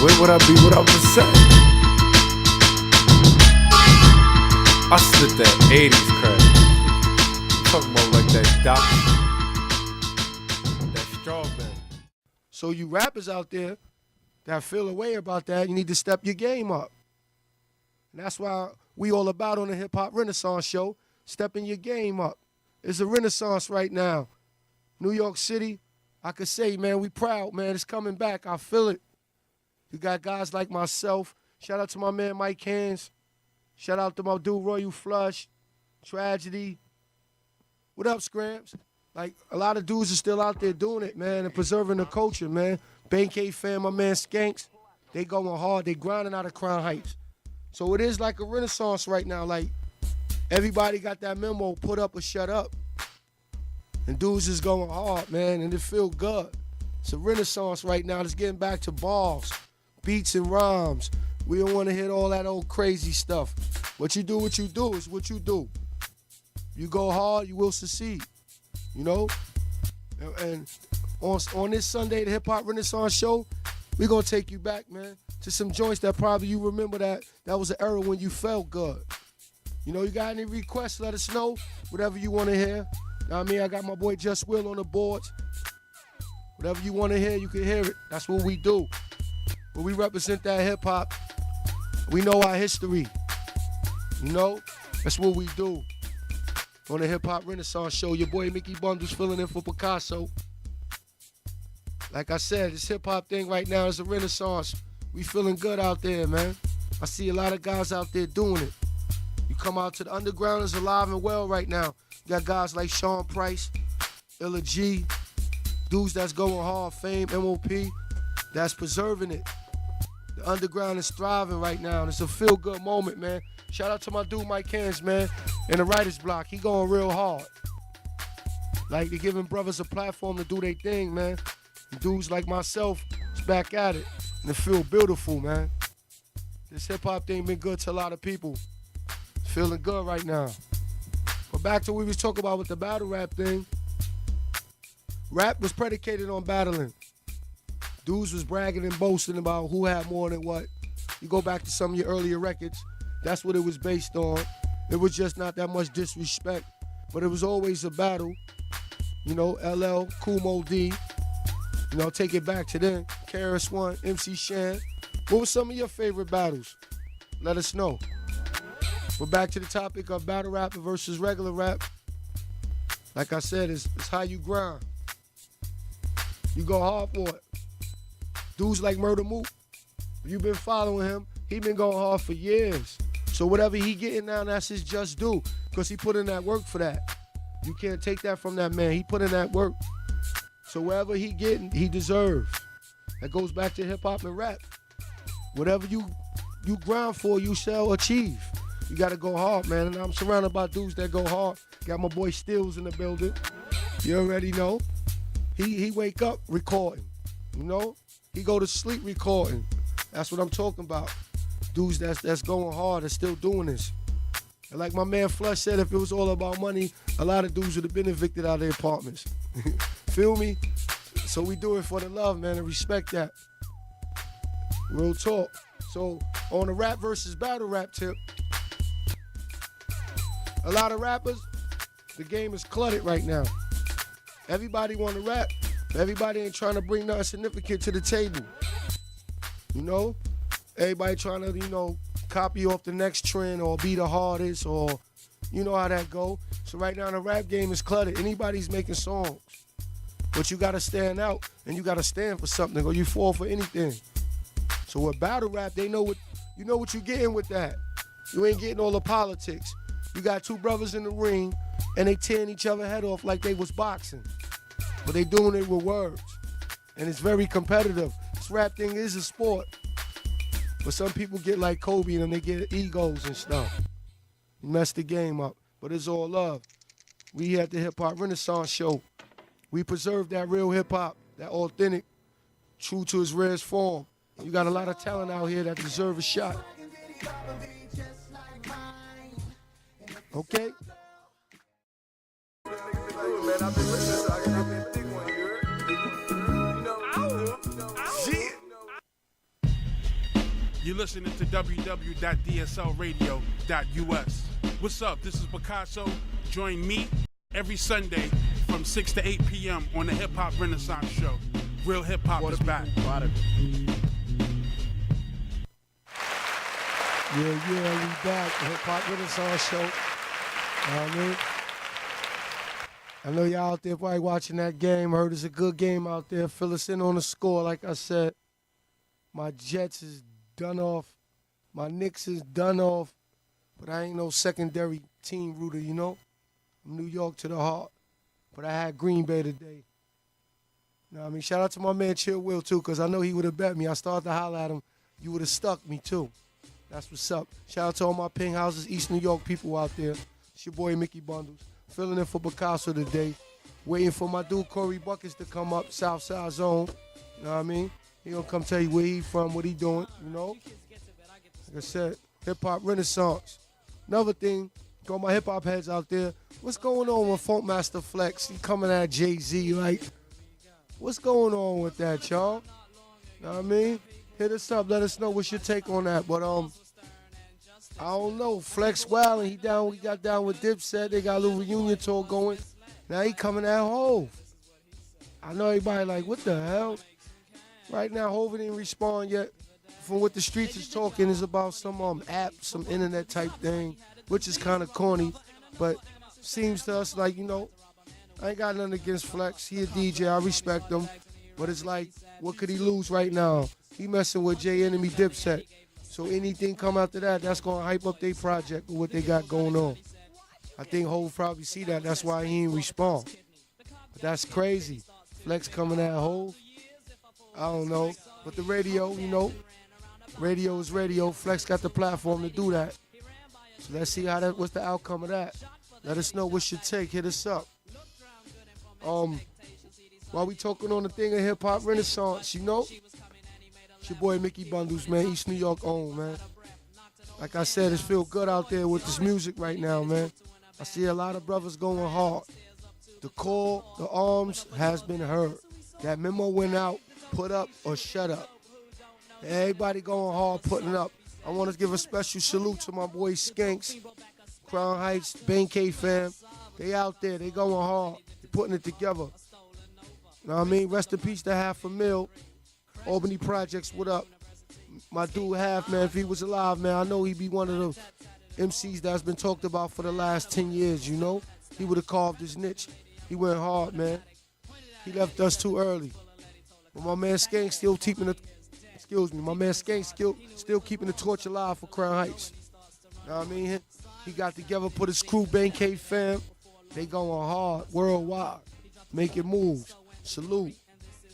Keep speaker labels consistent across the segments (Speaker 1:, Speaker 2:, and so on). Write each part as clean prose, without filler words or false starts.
Speaker 1: Where would I be without the set? I slid that 80s crap. Talking about like that doc, that strawberry.
Speaker 2: So you rappers out there that feel a way about that, you need to step your game up. And that's why we all about on the Hip Hop Renaissance Show, stepping your game up. It's a renaissance right now. New York City, I could say, man, we proud, man. It's coming back. I feel it. You got guys like myself. Shout out to my man Mike Hands. Shout out to my dude Royal Flush, Tragedy. What up, Scramps? Like, a lot of dudes are still out there doing it, man, and preserving the culture, man. Bankay fam, my man Skanks, they going hard. They grinding out of Crown Heights. So it is like a renaissance right now. Like, everybody got that memo, put up or shut up. And dudes is going hard, man, and it feel good. It's a renaissance right now. It's getting back to bars, beats and rhymes. We don't want to hit all that old crazy stuff. What you do is what you do. You go hard, you will succeed. You know? And on this Sunday, the Hip Hop Renaissance Show, we're going to take you back, man, to some joints that probably you remember that was an era when you felt good. You know, you got any requests, let us know. Whatever you want to hear. Know what I mean? I got my boy Just Will on the boards. Whatever you want to hear, you can hear it. That's what we do. When we represent that hip-hop, we know our history. You know? That's what we do. On the Hip Hop Renaissance Show, your boy Mickey Bundles filling in for Picasso. Like I said, this hip-hop thing right now is a renaissance. We feeling good out there, man. I see a lot of guys out there doing it. You come out to the underground, is alive and well right now. You got guys like Sean Price, Illa G, dudes that's going hard, Fame, MOP, that's preserving it. The underground is thriving right now, and it's a feel-good moment, man. Shout out to my dude Mike Hands, man, in the writer's block. He going real hard. Like, they're giving brothers a platform to do their thing, man. And dudes like myself is back at it, and it feel beautiful, man. This hip-hop thing been good to a lot of people. It's feeling good right now. But back to what we was talking about with the battle rap thing. Rap was predicated on battling. Dudes was bragging and boasting about who had more than what. You go back to some of your earlier records, that's what it was based on. It was just not that much disrespect, but it was always a battle. You know, LL, Kool Moe D, you know, take it back to then. KRS-One, MC Shan. What were some of your favorite battles? Let us know. But back to the topic of battle rap versus regular rap. Like I said, it's how you grind. You go hard for it. Dudes like Murder Mook, if you've been following him, he been going hard for years. So whatever he getting now, that's his just due, because he put in that work for that. You can't take that from that man. He put in that work. So wherever he getting, he deserves. That goes back to hip hop and rap. Whatever you grind for, you shall achieve. You gotta go hard, man. And I'm surrounded by dudes that go hard. Got my boy Stills in the building. You already know. He wake up recording. You know? He go to sleep recording. That's what I'm talking about. Dudes that's going hard and still doing this. And like my man Flush said, if it was all about money, a lot of dudes would have been evicted out of their apartments. Feel me? So we do it for the love, man, and respect that. Real talk. So on the rap versus battle rap tip, a lot of rappers, the game is cluttered right now. Everybody want to rap, but everybody ain't trying to bring nothing significant to the table. You know? Everybody trying to, you know, copy off the next trend or be the hardest, or you know how that go. So right now the rap game is cluttered. Anybody's making songs. But you gotta stand out and you gotta stand for something, or you fall for anything. So with battle rap, they know what you're getting with that. You ain't getting all the politics. You got two brothers in the ring and they tearing each other head off like they was boxing. But they doing it with words. And it's very competitive. This rap thing is a sport. But some people get like Kobe and they get egos and stuff. You mess the game up. But it's all love. We at the Hip Hop Renaissance Show. We preserve that real hip hop, that authentic, true to its rarest form. You got a lot of talent out here that deserve a shot. Okay?
Speaker 3: You're listening to www.dslradio.us. What's up? This is Picasso. Join me every Sunday from 6 to 8 p.m. on the Hip Hop Renaissance Show. Real hip hop is back.
Speaker 2: Yeah, we back. The Hip Hop Renaissance Show. You know what I mean? I know y'all out there probably watching that game. Heard it's a good game out there. Fill us in on the score. Like I said, my Jets is done off. My Knicks is done off. But I ain't no secondary team rooter, you know? I'm New York to the heart. But I had Green Bay today. You know what I mean? Shout out to my man Chill Will, too, because I know he would have bet me. I started to holler at him. You would have stuck me, too. That's what's up. Shout out to all my ping houses, East New York people out there. It's your boy Mickey Bundles. Filling in for Picasso today. Waiting for my dude Korey Buckets to come up, Southside Zone. You know what I mean? He gonna come tell you where he from, what he doing, you know? Like I said, hip-hop renaissance. Another thing, got my hip-hop heads out there. What's going on with Funkmaster Flex? He coming at Jay-Z, like, what's going on with that, y'all? You know what I mean? Hit us up, let us know what's your take on that. But I don't know. Flex Wild, and he got down with Dipset. They got a little reunion tour going. Now he coming at Hov. I know everybody like, what the hell? Right now, Hov didn't respond yet. From what the streets is talking is about some app, some internet type thing, which is kind of corny. But seems to us like, you know, I ain't got nothing against Flex. He a DJ. I respect him. But it's like, what could he lose right now? He messing with Jay Enemy Dipset. So anything come after that, that's going to hype up their project or what they got going on. I think Hov probably see that. That's why he ain't respond. But that's crazy. Flex coming at Hov. I don't know. But the radio, you know, radio is radio. Flex got the platform to do that. So let's see what's the outcome of that. Let us know what's your take. Hit us up. While we talking on the thing of hip-hop renaissance, you know, it's your boy Mickey Bundles, man. East New York own, man. Like I said, it's feel good out there with this music right now, man. I see a lot of brothers going hard. The call, the arms has been heard. That memo went out, put up or shut up. Everybody going hard, putting up. I want to give a special salute to my boy Skanks, Crown Heights, Bane K fam. They out there, they going hard. They putting it together. You know what I mean? Rest in peace to $500,000. Albany Projects, what up? My dude Half, man, if he was alive, man, I know he'd be one of the MCs that's been talked about for the last 10 years, you know? He would have carved his niche. He went hard, man. He left us too early. But my man Skank still keeping the, my man Skank still keeping the torch alive for Crown Heights. You know what I mean? He got together, put his crew, Bane K fam. They going hard, worldwide, making moves. Salute.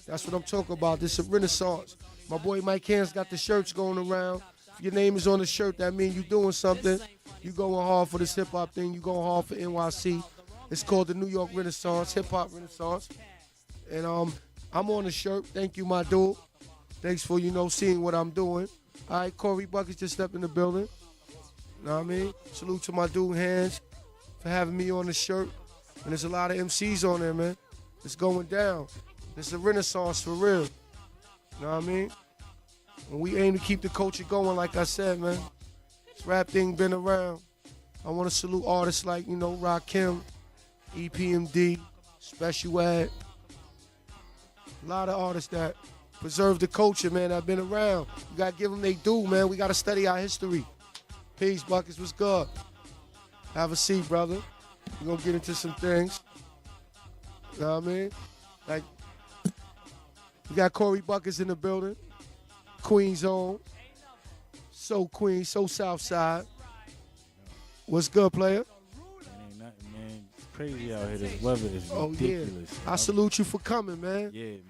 Speaker 2: That's what I'm talking about. This is a renaissance. My boy Mike Hands got the shirts going around. If your name is on the shirt, that means you doing something. You going hard for this hip-hop thing. You going hard for NYC. It's called the New York Renaissance, Hip-Hop Renaissance. And I'm on the shirt. Thank you, my dude. Thanks for, you know, seeing what I'm doing. All right, Korey Buckets just stepped in the building. You know what I mean? Salute to my dude Hands for having me on the shirt. And there's a lot of MCs on there, man. It's going down. It's a renaissance for real. You know what I mean? And we aim to keep the culture going, like I said, man. This rap thing been around. I want to salute artists like, you know, Rakim, EPMD, Special Ed. A lot of artists that preserve the culture, man, that been around. We got to give them they due, man. We got to study our history. Peace, Buckets. What's good? Have a seat, brother. We're going to get into some things. You know what I mean? Like, we got Korey Buckets in the building. Queen's own. So Queen, so Southside. What's good, player?
Speaker 4: Ain't nothing, man. It's crazy out here. This weather is ridiculous.
Speaker 2: Yeah. I salute you for coming, man.
Speaker 4: Yeah, man.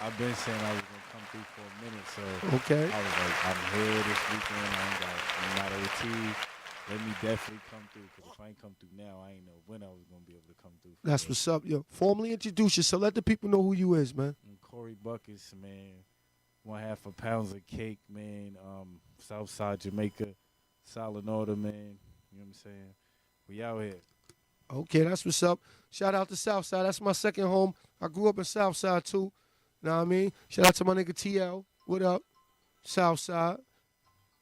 Speaker 4: I've been saying I was going to come through for a minute, so
Speaker 2: okay.
Speaker 4: I was like, I'm here this weekend. I'm not OT. Let me definitely come through, because if I ain't come through now, I ain't know when I was going to be able to come through.
Speaker 2: That's what's up, yo. Formally introduce yourself. Let the people know who you is, man.
Speaker 4: I'm Korey Buckets, man. 1/2 a pounds of cake, man. Southside Jamaica, solid order, man. You know what I'm saying? We out here.
Speaker 2: Okay, that's what's up. Shout out to Southside. That's my second home. I grew up in Southside, too. Know what I mean? Shout out to my nigga TL. What up? Southside.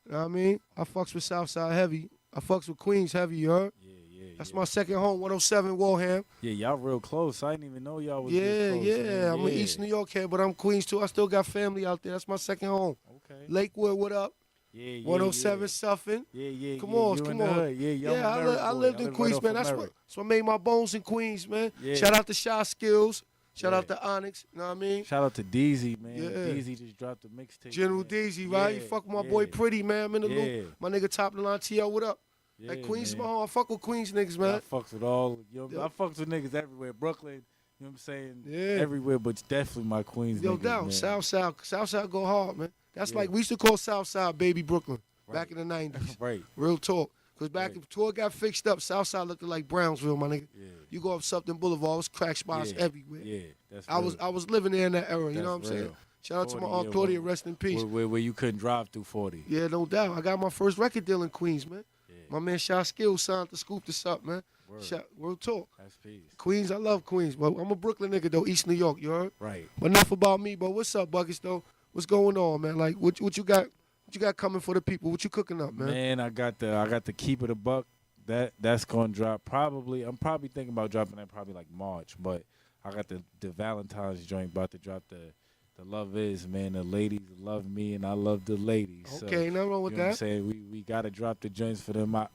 Speaker 2: You know what I mean? I fucks with Southside heavy. I fucks with Queens heavy, you heard?
Speaker 4: Yeah.
Speaker 2: That's my second home, 107 Walham.
Speaker 4: Yeah, y'all real close. I didn't even know y'all was
Speaker 2: Yeah,
Speaker 4: this close.
Speaker 2: yeah.
Speaker 4: Man.
Speaker 2: I'm an East New York head, but I'm Queens too. I still got family out there. That's my second home.
Speaker 4: Okay.
Speaker 2: Lakewood, what up?
Speaker 4: Yeah.
Speaker 2: 107 Suffin.
Speaker 4: Yeah.
Speaker 2: Come
Speaker 4: You
Speaker 2: on,
Speaker 4: in
Speaker 2: come
Speaker 4: the
Speaker 2: on.
Speaker 4: hood. Yeah,
Speaker 2: I lived in Queens, man. That's what I made my bones in Queens, man.
Speaker 4: Yeah.
Speaker 2: Shout out to Shy Skills. Shout
Speaker 4: Yeah.
Speaker 2: out to Onyx. You know what I mean?
Speaker 4: Shout out to DZ, man.
Speaker 2: Yeah.
Speaker 4: DZ just dropped a mixtape.
Speaker 2: General
Speaker 4: man.
Speaker 2: DZ, right? You fuck with my boy Pretty, man. I'm in the loop. My nigga Top of the Line TL, what up?
Speaker 4: Yeah,
Speaker 2: Like Queens is
Speaker 4: man.
Speaker 2: my home. I fuck with Queens niggas,
Speaker 4: I
Speaker 2: man.
Speaker 4: fucks with all.
Speaker 2: Yo.
Speaker 4: I fucks with niggas everywhere. Brooklyn, you know what I'm saying?
Speaker 2: Yeah.
Speaker 4: Everywhere, but definitely my Queens
Speaker 2: Yo,
Speaker 4: niggas,
Speaker 2: doubt.
Speaker 4: man.
Speaker 2: Southside go hard, man. That's
Speaker 4: Yeah.
Speaker 2: like, we used to call Southside Baby Brooklyn back
Speaker 4: Right.
Speaker 2: in the 90s.
Speaker 4: Right.
Speaker 2: Real talk. Because back
Speaker 4: Right.
Speaker 2: before it got fixed up, Southside looked like Brownsville, my nigga.
Speaker 4: Yeah.
Speaker 2: You go up Sufton Boulevard, it was crack spots
Speaker 4: Yeah.
Speaker 2: everywhere.
Speaker 4: Yeah. That's
Speaker 2: I was living there in that era, you know what I'm
Speaker 4: That's
Speaker 2: saying?
Speaker 4: real.
Speaker 2: Shout out to my
Speaker 4: 40,
Speaker 2: Aunt
Speaker 4: yeah,
Speaker 2: Claudia,
Speaker 4: where-
Speaker 2: rest in peace.
Speaker 4: Where you couldn't drive through 40.
Speaker 2: Yeah, no doubt. I got my first record deal in Queens, man.
Speaker 4: Yeah.
Speaker 2: My man Shy Skills signed to scoop this up, man.
Speaker 4: Word.
Speaker 2: Real talk.
Speaker 4: That's peace.
Speaker 2: Queens, I love Queens, but I'm a Brooklyn nigga though, East New York, you heard?
Speaker 4: Right.
Speaker 2: But enough about me, but what's up, Buckets though? What's going on, man? Like what you got? What you got coming for the people? What you cooking up, man?
Speaker 4: Man, I got the Keep It a Buck. That's gonna drop probably. I'm probably thinking about dropping that probably like March, but I got the Valentine's joint about to drop. The Love Is, man. The ladies love me and I love the ladies.
Speaker 2: Okay,
Speaker 4: so,
Speaker 2: nothing wrong with
Speaker 4: you know what I'm
Speaker 2: that.
Speaker 4: saying? We gotta drop the joints for them. I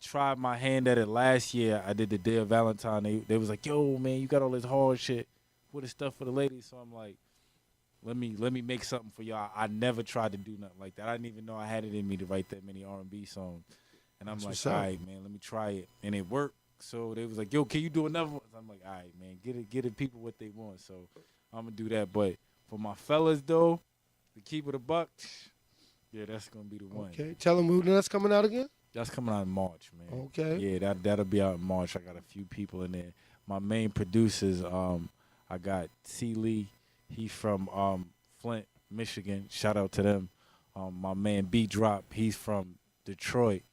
Speaker 4: tried my hand at it last year. I did the Dear Valentine. They was like, yo, man, you got all this hard shit. What is stuff for the ladies? So I'm like, let me make something for y'all. I never tried to do nothing like that. I didn't even know I had it in me to write that many R&B songs. And I'm
Speaker 2: That's
Speaker 4: like,
Speaker 2: what's
Speaker 4: all
Speaker 2: up.
Speaker 4: right, man, let me try it. And it worked. So they was like, yo, can you do another one? So I'm like, all right, man, get the people what they want. So I'm going to do that. But for my fellas, though, to keep it a buck, yeah, that's going to be the one.
Speaker 2: Okay, tell them when that's coming out again.
Speaker 4: That's coming out in March, man.
Speaker 2: Okay.
Speaker 4: Yeah, that'll be out in March. I got a few people in there. My main producers, I got C. Lee. He's from Flint, Michigan. Shout out to them. My man B Drop. He's from Detroit.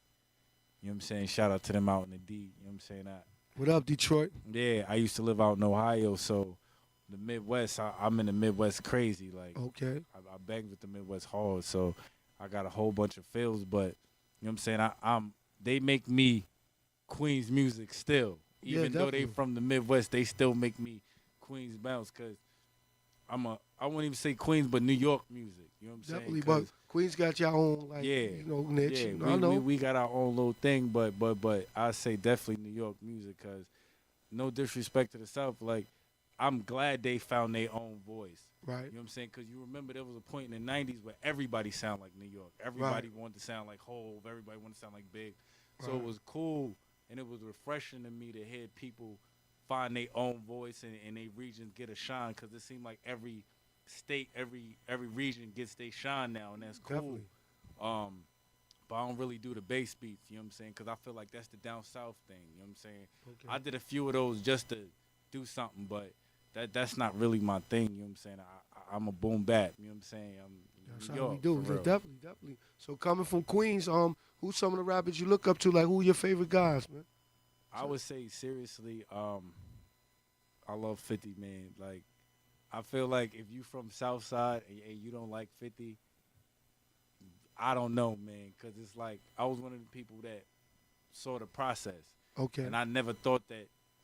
Speaker 4: You know what I'm saying? Shout out to them out in the D. You know what I'm saying?
Speaker 2: What up, Detroit?
Speaker 4: Yeah, I used to live out in Ohio, so the Midwest, I'm in the Midwest crazy. Like,
Speaker 2: Okay.
Speaker 4: I banged with the Midwest hard, so I got a whole bunch of feels, but you know what I'm saying? They make me Queens music still.
Speaker 2: Yeah,
Speaker 4: Even though they
Speaker 2: definitely.
Speaker 4: from the Midwest, they still make me Queens bounce because I wouldn't even say Queens, but New York music. You know what I'm
Speaker 2: Definitely,
Speaker 4: saying?
Speaker 2: but Queens got your own, like,
Speaker 4: Yeah.
Speaker 2: you know, niche.
Speaker 4: Yeah,
Speaker 2: You know, I know.
Speaker 4: we got our own little thing, but I say definitely New York music because no disrespect to the South, like I'm glad they found their own voice.
Speaker 2: Right.
Speaker 4: You know what I'm saying? Because you remember there was a point in the 90s where everybody sounded like New York. Everybody wanted to sound like Hove. Everybody wanted to sound like Big. So
Speaker 2: Right.
Speaker 4: it was cool and it was refreshing to me to hear people find their own voice and their regions get a shine because it seemed like every state, every region gets their shine now, and that's cool.
Speaker 2: Definitely.
Speaker 4: But I don't really do the bass beats, you know what I'm saying? Because I feel like that's the down south thing, you know what I'm saying?
Speaker 2: Okay.
Speaker 4: I did a few of those just to do something, but that's not really my thing, you know what I'm saying? I'm a boom bap, you know what I'm saying?
Speaker 2: That's
Speaker 4: New
Speaker 2: how
Speaker 4: York,
Speaker 2: we do.
Speaker 4: for
Speaker 2: Yeah,
Speaker 4: real.
Speaker 2: definitely. So coming from Queens, who's some of the rappers you look up to? Like, who are your favorite guys, man?
Speaker 4: I would say seriously, I love 50, man. Like, I feel like if you from Southside and you don't like 50, I don't know, man, because it's like I was one of the people that saw the process,
Speaker 2: Okay.
Speaker 4: and I never thought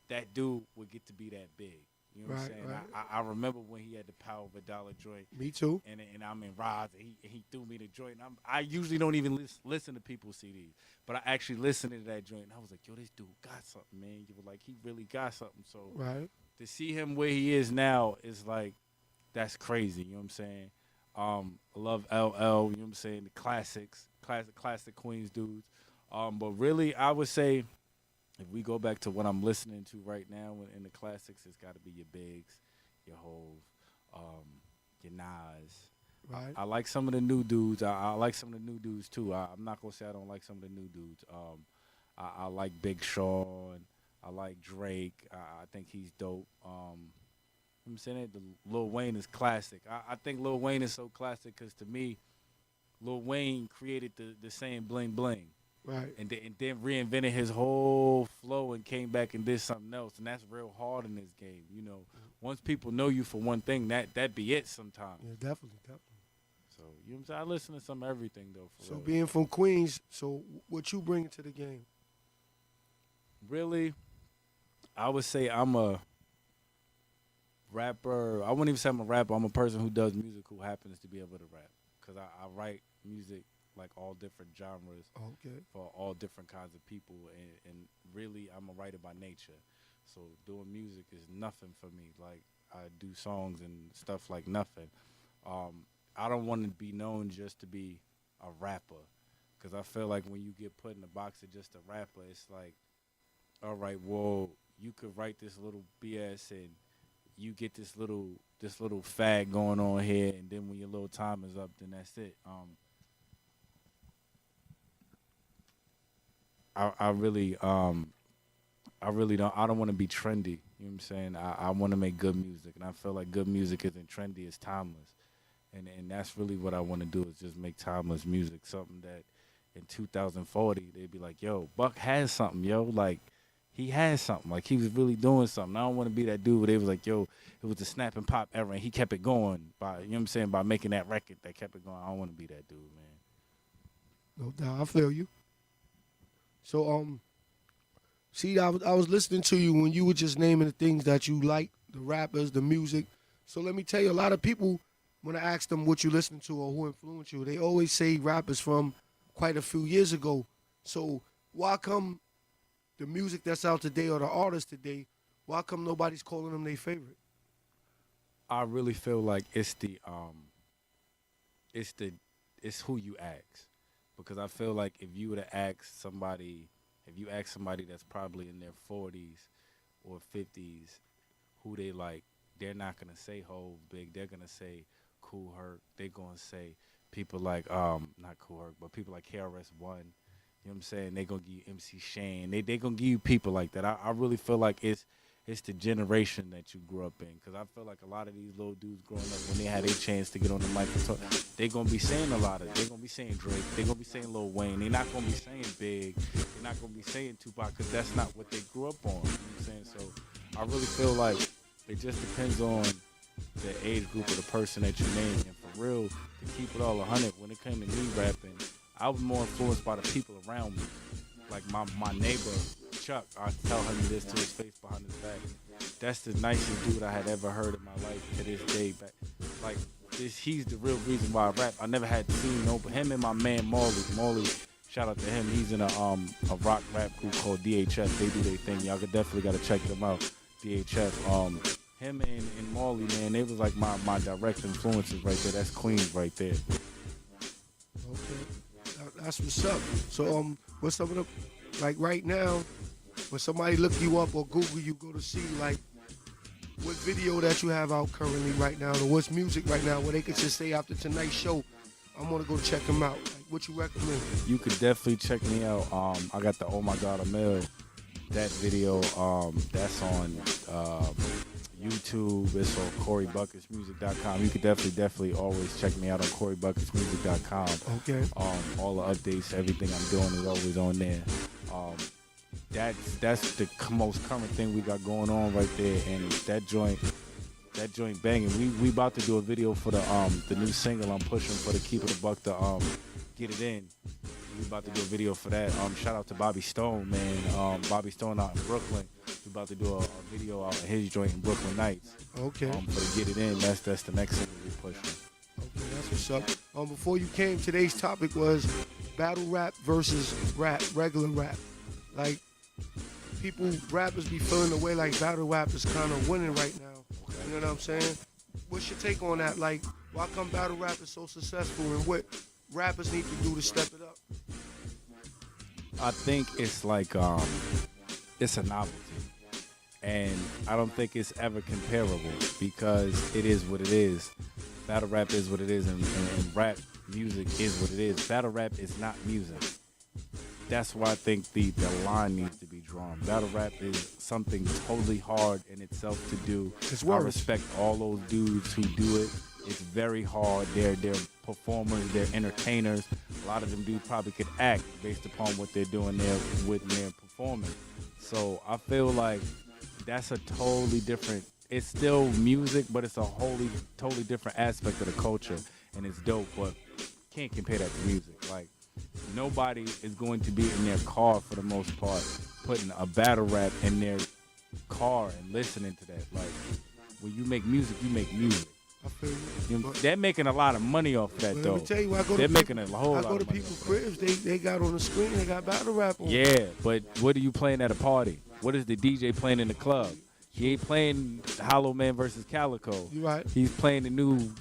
Speaker 4: that dude would get to be that big. You know what I'm
Speaker 2: Right,
Speaker 4: saying?
Speaker 2: right.
Speaker 4: I remember when he had the Power of a Dollar joint,
Speaker 2: Me too.
Speaker 4: and I'm in Roz, and he threw me the joint. And I usually don't even listen to people's CDs, but I actually listened to that joint, and I was like, yo, this dude got something, man. You were like, he really got something. So
Speaker 2: Right.
Speaker 4: to see him where he is now is like, that's crazy. You know what I'm saying? I love LL. You know what I'm saying? The classics, classic Queens dudes. But really, I would say, if we go back to what I'm listening to right now in the classics, it's got to be your Bigs, your Hove, your Nas.
Speaker 2: Right.
Speaker 4: I like some of the new dudes. I like some of the new dudes too. I'm not gonna say I don't like some of the new dudes. I like Big Sean. I like Drake. I think he's dope. I'm saying it. Lil Wayne is classic. I think Lil Wayne is so classic because to me, Lil Wayne created the same bling bling.
Speaker 2: Right.
Speaker 4: And then reinvented his whole flow and came back and did something else. And that's real hard in this game. You know, once people know you for one thing, that be it sometimes.
Speaker 2: Yeah, definitely.
Speaker 4: So So you know what I'm saying? I listen to some everything though. For
Speaker 2: So
Speaker 4: real.
Speaker 2: being from Queens, so what you bring to the game?
Speaker 4: Really, I would say I'm a rapper. I wouldn't even say I'm a rapper. I'm a person who does music who happens to be able to rap. Because I write music like all different genres
Speaker 2: Okay.
Speaker 4: for all different kinds of people. And really, I'm a writer by nature. So doing music is nothing for me. Like, I do songs and stuff like nothing. I don't want to be known just to be a rapper. Because I feel like when you get put in the box of just a rapper, it's like, all right, well, you could write this little BS and you get this little fag going on here, and then when your little time is up, then that's it. I really don't want to be trendy. You know what I'm saying? I want to make good music, and I feel like good music isn't trendy, it's timeless. And that's really what I want to do, is just make timeless music, something that in 2040 they'd be like, yo, Buck has something, yo, like he has something, like he was really doing something. I don't want to be that dude where they was like, yo, it was the snap and pop era and he kept it going by, you know what I'm saying, by making that record that kept it going. I don't want to be that dude, man.
Speaker 2: No doubt, I feel you. So see, I was listening to you when you were just naming the things that you like, the rappers, the music. So let me tell you, a lot of people, when I ask them what you listen to or who influenced you, they always say rappers from quite a few years ago. So why come the music that's out today or the artists today, why come nobody's calling them their favorite?
Speaker 4: I really feel like it's who you ask, because I feel like if you ask somebody that's probably in their 40s or 50s who they like, they're not gonna say Hov, Big. They're gonna say Kool Herc. They're gonna say people like not Kool Herc, but people like KRS-One. You know what I'm saying? They gonna give you MC Shane. They gonna give you people like that. I really feel like it's the generation that you grew up in. Because I feel like a lot of these little dudes growing up, when they had a chance to get on the mic and talk, they gonna be saying a lot of. They gonna be saying Drake. They gonna be saying Lil Wayne. They not gonna be saying Big. They're not gonna be saying Tupac, because that's not what they grew up on. You know what I'm saying? So I really feel like it just depends on the age group of the person that you name. And for real, to keep it all 100, when it came to me rapping, I was more influenced by the people around me. Like my neighbor, Chuck, I tell him this to his face behind his back. That's the nicest dude I had ever heard in my life to this day. But like he's the real reason why I rap. I never had seen but him and my man Marley, shout out to him. He's in a rock rap group called DHF. They do their thing. Y'all definitely gotta check them out. DHF. Him and Marley, man, they was like my direct influences right there. That's Queens right there.
Speaker 2: Okay. That's what's up. So what's some of the, like right now, when somebody look you up or Google you, go to see like what video that you have out currently right now, or what's music right now, where they could just say after tonight's show, I'm gonna go check them out. Like, what you recommend?
Speaker 4: You could definitely check me out. I got the Oh My God Amel, that video. That's on YouTube. It's on KoreyBucketsMusic.com. You could definitely always check me out on KoreyBucketsMusic.com.
Speaker 2: Okay.
Speaker 4: All the updates, everything I'm doing is always on there. That's the most current thing we got going on right there, and that joint banging. We about to do a video for the new single I'm pushing for the Keep It a Buck, to Get It In. We about to do a video for that. Shout out to Bobby Stone, man. Bobby Stone out in Brooklyn. We about to do a video out of his joint in Brooklyn Nights.
Speaker 2: Okay.
Speaker 4: For the Get It In. That's the next single we pushing.
Speaker 2: Okay, that's what's up. Before you came, today's topic was battle rap versus rap, regular rap. Like, rappers be feeling the way like battle rap is kind of winning right now. You know what I'm saying? What's your take on that? Like, why come battle rap is so successful, and what rappers need to do to step it up?
Speaker 4: I think it's like it's a novelty, and I don't think it's ever comparable, because it is what it is. Battle rap is what it is, and rap music is what it is. Battle rap is not music. That's why I think the line needs to be drawn. Battle rap is something totally hard in itself to do. I respect all those dudes who do it. It's very hard. They're performers, they're entertainers. A lot of them dudes probably could act based upon what they're doing there with their performance. So I feel like that's a totally different, it's still music, but it's a totally different aspect of the culture. and it's dope, but can't compare that to music. Like, nobody is going to be in their car for the most part putting a battle rap in their car and listening to that. Like, when you make music, you make music.
Speaker 2: I feel you.
Speaker 4: They're making a lot of money off of that,
Speaker 2: But
Speaker 4: though.
Speaker 2: let me tell you,
Speaker 4: They're making a whole
Speaker 2: I
Speaker 4: lot
Speaker 2: go to
Speaker 4: of money
Speaker 2: people's
Speaker 4: off of that.
Speaker 2: cribs, they got on the screen, they got battle rap on.
Speaker 4: Yeah, but what are you playing at a party? What is the DJ playing in the club? He ain't playing Hollow Man versus Calico.
Speaker 2: You right.
Speaker 4: He's playing the new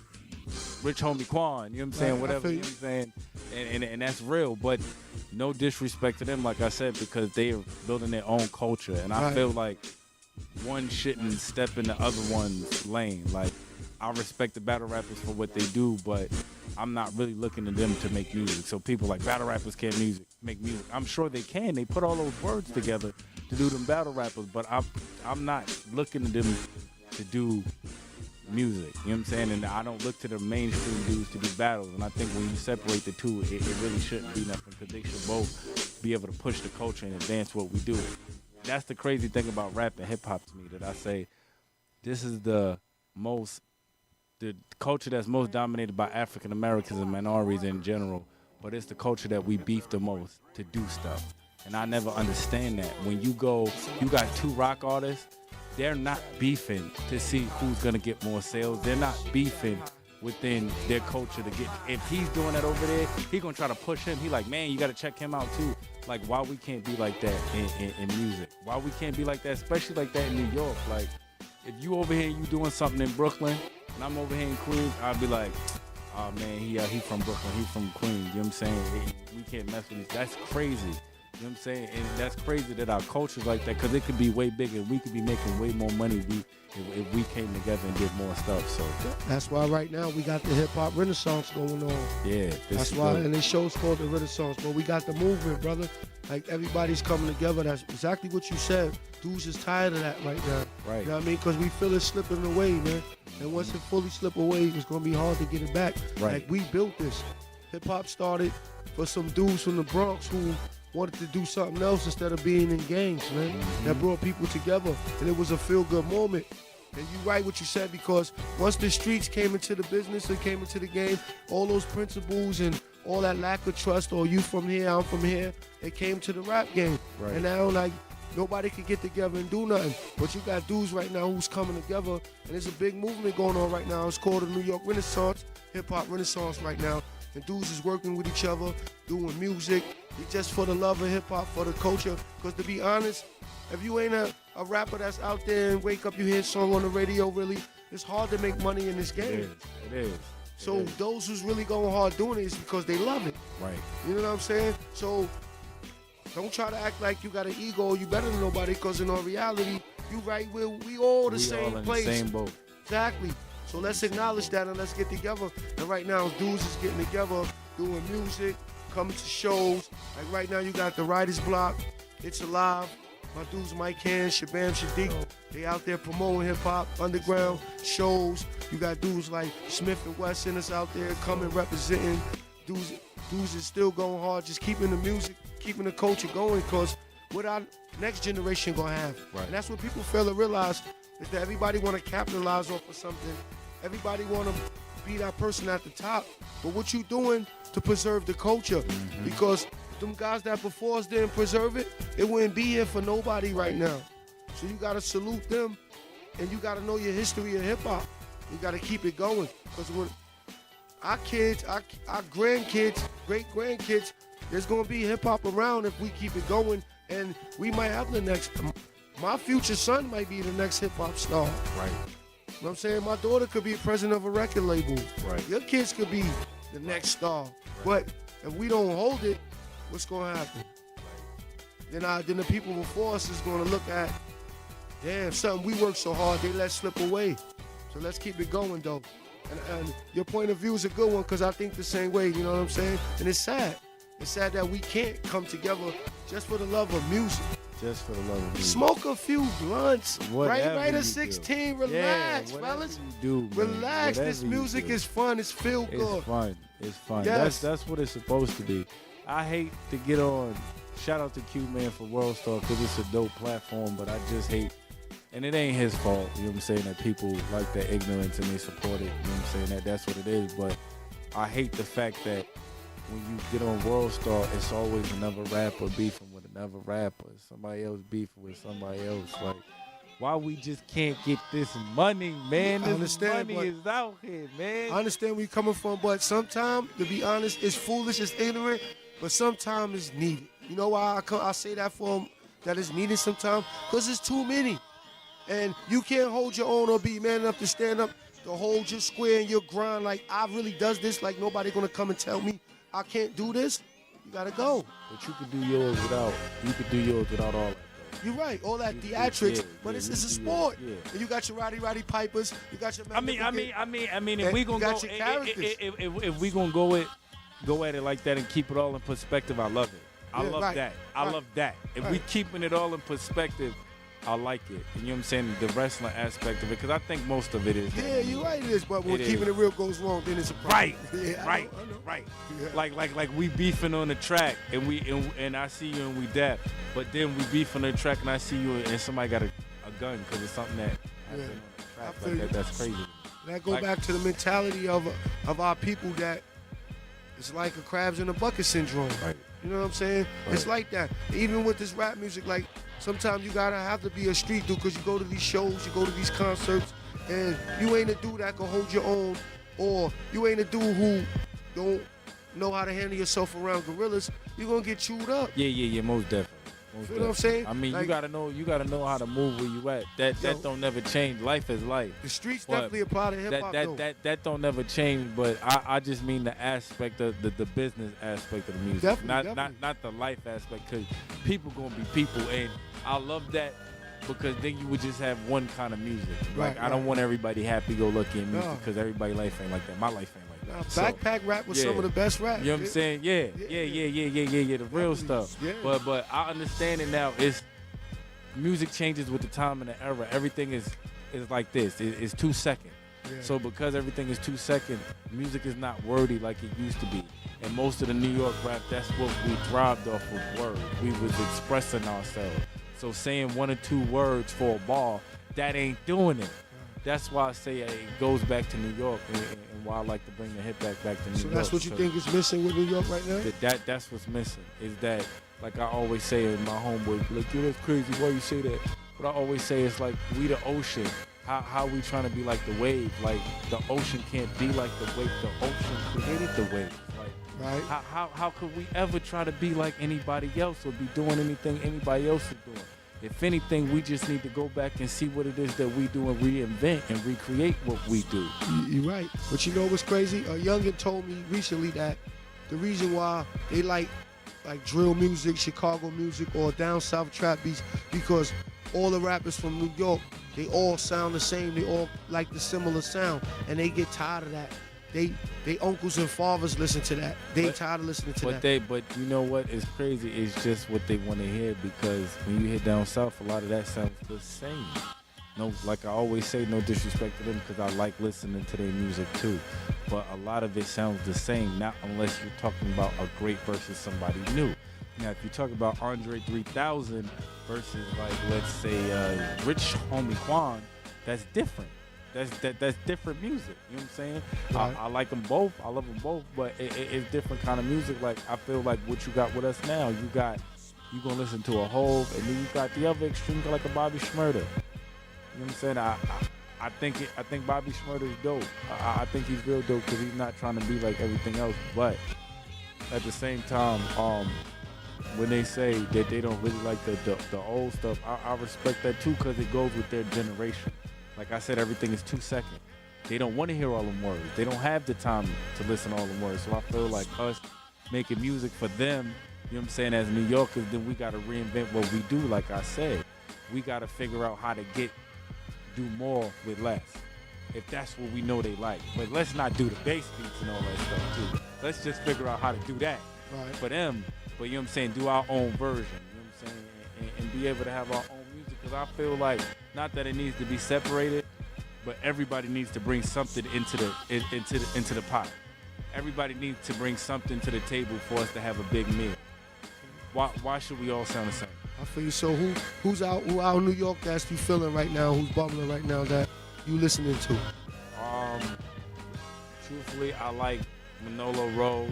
Speaker 4: Rich Homie Quan. You know what I'm saying?
Speaker 2: Right, I
Speaker 4: Whatever.
Speaker 2: feel
Speaker 4: You
Speaker 2: you.
Speaker 4: know what I'm saying? And that's real. But no disrespect to them, like I said, because they are building their own culture. And I
Speaker 2: Right.
Speaker 4: feel like one shouldn't step in the other one's lane. Like, I respect the battle rappers for what they do, but I'm not really looking to them to make music. So people like battle rappers can't make music. I'm sure they can. They put all those words together to do them battle rappers, but I'm not looking to them to do music. You know what I'm saying? And I don't look to the mainstream dudes to do battles. And I think when you separate the two, it really shouldn't be nothing, because they should both be able to push the culture and advance what we do. That's the crazy thing about rap and hip hop to me, that I say this is the culture that's most dominated by African Americans and minorities in general, but it's the culture that we beef the most to do stuff. And I never understand that. When you got two rock artists, they're not beefing to see who's gonna get more sales. They're not beefing within their culture to get. If he's doing that over there, he gonna try to push him. He like, man, you gotta check him out too. Like, why we can't be like that in music? Why we can't be like that, especially like that in New York? Like, if you over here, you doing something in Brooklyn, and I'm over here in Queens, I'd be like, oh man, he from Brooklyn, he from Queens. You know what I'm saying? We can't mess with this. That's crazy. You know what I'm saying? And that's crazy that our culture's like that, because it could be way bigger. We could be making way more money if we came together and did more stuff. So
Speaker 2: That's why right now we got the hip hop renaissance going on.
Speaker 4: yeah,
Speaker 2: That's why, and this show's called the Renaissance. But we got the movement, brother. Like, everybody's coming together. That's exactly what you said. Dudes is tired of that right now.
Speaker 4: Right.
Speaker 2: You know what I mean? Because we feel it slipping away, man. And once it fully slip away, it's gonna be hard to get it back.
Speaker 4: Right.
Speaker 2: Like, we built this. Hip hop started for some dudes from the Bronx who wanted to do something else instead of being in gangs, man. That brought people together, and it was a feel-good moment. And you right what you said, because once the streets came into the business and came into the game, all those principles and all that lack of trust, or you from here, I'm from here, it came to the rap game.
Speaker 4: Right.
Speaker 2: And now, like, nobody could get together and do nothing. But you got dudes right now who's coming together, and there's a big movement going on right now. It's called the New York Renaissance, hip-hop renaissance right now. And dudes is working with each other, doing music. It's just for the love of hip-hop, for the culture. Because to be honest, if you ain't a rapper that's out there and wake up, you hear a song on the radio, really, it's hard to make money in this game.
Speaker 4: It is.
Speaker 2: So those who's really going hard doing it is because they love it.
Speaker 4: Right.
Speaker 2: You know what I'm saying? So don't try to act like you got an ego or you better than nobody, because in all reality, you right where we all the
Speaker 4: We
Speaker 2: same
Speaker 4: all in
Speaker 2: place.
Speaker 4: the same boat.
Speaker 2: Exactly. So let's acknowledge that and let's get together. And right now, dudes is getting together, doing music, coming to shows. Like right now, you got the Writers Block. It's alive. My dudes Mike Hand, Shabam Shadiq, they out there promoting hip-hop, underground shows. You got dudes like Smith and Wesson that's out there coming, representing. Dudes is still going hard, just keeping the music, keeping the culture going, because what our next generation gonna have.
Speaker 4: Right.
Speaker 2: And that's what people fail to realize, is that everybody want to capitalize off of something. Everybody want to be that person at the top. But what you doing to preserve the culture? Because them guys that before us didn't preserve it, it wouldn't be here for nobody right now. So you got to salute them, and you got to know your history of hip-hop. You got to keep it going. Because when our kids, our grandkids, great-grandkids, there's going to be hip-hop around if we keep it going. And we might have the next, my future son might be the next hip-hop star.
Speaker 4: Right.
Speaker 2: You know what I'm saying? My daughter could be president of a record label.
Speaker 4: Right.
Speaker 2: Your kids could be the next star. But if we don't hold it, what's going to happen? Then the people before us is going to look at, damn, something we worked so hard, they let slip away. So let's keep it going, though. And your point of view is a good one, because I think the same way, you know what I'm saying? And it's sad. It's sad that we can't come together just for the love of music.
Speaker 4: Just for the love of music.
Speaker 2: Smoke a few blunts.
Speaker 4: Whatever
Speaker 2: Right
Speaker 4: you
Speaker 2: at
Speaker 4: do.
Speaker 2: 16. Relax,
Speaker 4: Yeah,
Speaker 2: fellas.
Speaker 4: you do, man.
Speaker 2: Relax. This
Speaker 4: Whatever you
Speaker 2: music
Speaker 4: do.
Speaker 2: is fun. It's feel good.
Speaker 4: It's fun. It's fun.
Speaker 2: Yes.
Speaker 4: That's what it's supposed to be. I hate to get on. Shout out to Q Man for World Star, because it's a dope platform, but I just hate, and it ain't his fault, you know what I'm saying, that people like that ignorance and they support it, you know what I'm saying, that's what it is. But I hate the fact that when you get on World Star, it's always another rapper beefing with another rapper. Somebody else beefing with somebody else. Like, why we just can't get this money, man?
Speaker 2: I
Speaker 4: This
Speaker 2: understand,
Speaker 4: money is out here, man.
Speaker 2: I understand where you're coming from, but sometimes, to be honest, it's foolish, it's ignorant, but sometimes it's needed. You know why I say that for 'em, that it's needed sometimes? Because it's too many. And you can't hold your own or be man enough to stand up, to hold your square and your grind like I really does this, like nobody gonna come and tell me I can't do this. You gotta go.
Speaker 4: But you could do yours without all that.
Speaker 2: You're right, all that theatrics, but it's a sport. And you got your Roddy Pipers, you got your.
Speaker 4: I mean, if we gonna
Speaker 2: got
Speaker 4: go,
Speaker 2: your characters.
Speaker 4: if we gonna go at it like that and keep it all in perspective, I love it. I love that. I love that. If we keeping it all in perspective, I like it. And you know what I'm saying? The wrestling aspect of it, because I think most of it is.
Speaker 2: Yeah, you're right, it is. But when keeping it real goes wrong, then it's a problem.
Speaker 4: Right,
Speaker 2: Yeah,
Speaker 4: right,
Speaker 2: I know.
Speaker 4: right.
Speaker 2: Yeah.
Speaker 4: Like we beefing on the track, and I see you and we dap. But then we beefing on the track, and I see you and somebody got a gun because it's something that happened on the track.
Speaker 2: I feel
Speaker 4: Like
Speaker 2: you.
Speaker 4: that's crazy.
Speaker 2: That go back to the mentality of our people that it's like a crabs in a bucket syndrome.
Speaker 4: Right.
Speaker 2: You know what I'm saying?
Speaker 4: Right.
Speaker 2: It's like that. Even with this rap music, like sometimes you gotta have to be a street dude because you go to these shows, you go to these concerts, and you ain't a dude that can hold your own, or you ain't a dude who don't know how to handle yourself around gorillas. You're gonna get chewed up.
Speaker 4: Yeah, most definitely.
Speaker 2: You know what I'm saying?
Speaker 4: I mean,
Speaker 2: Like,
Speaker 4: you gotta know how to move where you at. That don't never change. Life is life.
Speaker 2: the streets
Speaker 4: But
Speaker 2: definitely apply to hip hop though.
Speaker 4: that don't never change. But I just mean the aspect of the business aspect of the music,
Speaker 2: Definitely.
Speaker 4: not the life aspect. Because people gonna be people, and I love that. Because then you would just have one kind of music. Like
Speaker 2: Right,
Speaker 4: I don't
Speaker 2: right.
Speaker 4: want everybody happy-go-lucky in music
Speaker 2: No.
Speaker 4: because everybody's life ain't like that. My life ain't like that. So,
Speaker 2: Backpack rap was some of the best rap.
Speaker 4: you know what I'm saying? Yeah, the real
Speaker 2: Definitely.
Speaker 4: stuff.
Speaker 2: Yeah.
Speaker 4: But I understand it now. It's music changes with the time and the era. Everything is like this. It's 2 seconds.
Speaker 2: Yeah.
Speaker 4: So because everything is 2 seconds, music is not wordy like it used to be. And most of the New York rap, that's what we thrived off of words. We was expressing ourselves. So saying 1 or 2 words for a bar, that ain't doing it. That's why I say it goes back to New York, and why I like to bring the hip back to New York.
Speaker 2: So that's what you
Speaker 4: So
Speaker 2: think is missing with New York right now?
Speaker 4: that's what's missing. Is that, like I always say, in my homeboy be like, yo, that's crazy. Why you say that? But I always say it's like we the ocean. How we trying to be like the wave? Like the ocean can't be like the wave. The ocean created the wave. Like
Speaker 2: Right.
Speaker 4: how could we ever try to be like anybody else or be doing anything anybody else is doing? If anything, we just need to go back and see what it is that we do and reinvent and recreate what we do.
Speaker 2: You're right. But you know what's crazy? A youngin told me recently that the reason why they like drill music, Chicago music, or down south trap beats, because all the rappers from New York, they all sound the same. They all like the similar sound, and they get tired of that. They uncles and fathers listen to that. They tired of listening to that.
Speaker 4: But you know what is crazy? It's just what they want to hear, because when you hear down south, a lot of that sounds the same. No, like I always say, no disrespect to them, because I like listening to their music too. But a lot of it sounds the same, not unless you're talking about a great versus somebody new. Now, if you talk about Andre 3000 versus, like, let's say Rich Homie Quan, that's different. That's different music. You know what I'm saying?
Speaker 2: Right.
Speaker 4: I like them both. I love them both, but it's different kind of music. Like I feel like what you got with us now, you gonna listen to a Hove, and then you got the other extreme, like a Bobby Shmurda. You know what I'm saying? I think Bobby Shmurda is dope. I think he's real dope because he's not trying to be like everything else. But at the same time, when they say that they don't really like the old stuff, I respect that too, because it goes with their generation. Like I said, everything is 2 seconds. They don't want to hear all them words. They don't have the time to listen to all them words. So I feel like us making music for them, you know what I'm saying, as New Yorkers, then we got to reinvent what we do. Like I said, we got to figure out how to do more with less. If that's what we know they like. But let's not do the bass beats and all that stuff too. Let's just figure out how to do that for them. But you know what I'm saying, do our own version. You know what I'm saying, and be able to have our own music. Because I feel like, not that it needs to be separated, but everybody needs to bring something into the pot. Everybody needs to bring something to the table for us to have a big meal. Why should we all sound the same?
Speaker 2: I feel you. So who out in New York that's you feeling right now? Who's bubbling right now that you listening to?
Speaker 4: Truthfully, I like Manolo Rose,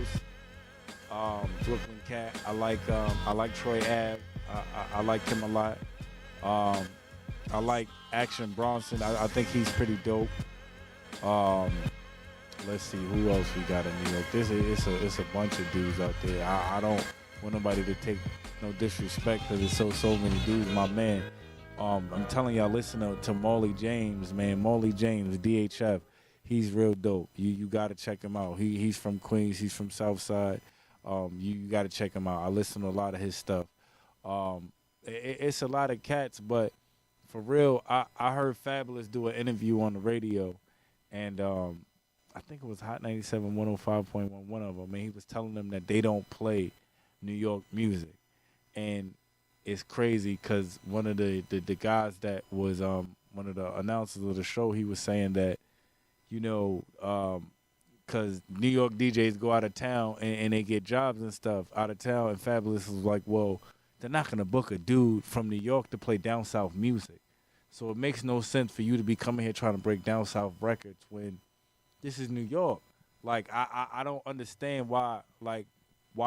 Speaker 4: Brooklyn Cat. I like Troy Ave. I like him a lot. I like Action Bronson. I think he's pretty dope. Let's see who else we got in New York. It's a bunch of dudes out there. I don't want nobody to take no disrespect because there's so many dudes. My man, I'm telling y'all, listen to Molly James, man. Molly James, DHF. He's real dope. You got to check him out. He's from Queens. He's from Southside. You got to check him out. I listen to a lot of his stuff. It's a lot of cats, but for real, I heard Fabulous do an interview on the radio, and I think it was Hot 97 105.1, one of them, and he was telling them that they don't play New York music. And it's crazy because one of the guys that was one of the announcers of the show, he was saying that, you know, because New York DJs go out of town and they get jobs and stuff out of town, and Fabulous was like, well, they're not going to book a dude from New York to play down south music. So it makes no sense for you to be coming here trying to break down south records when this is New York. Like, I don't understand why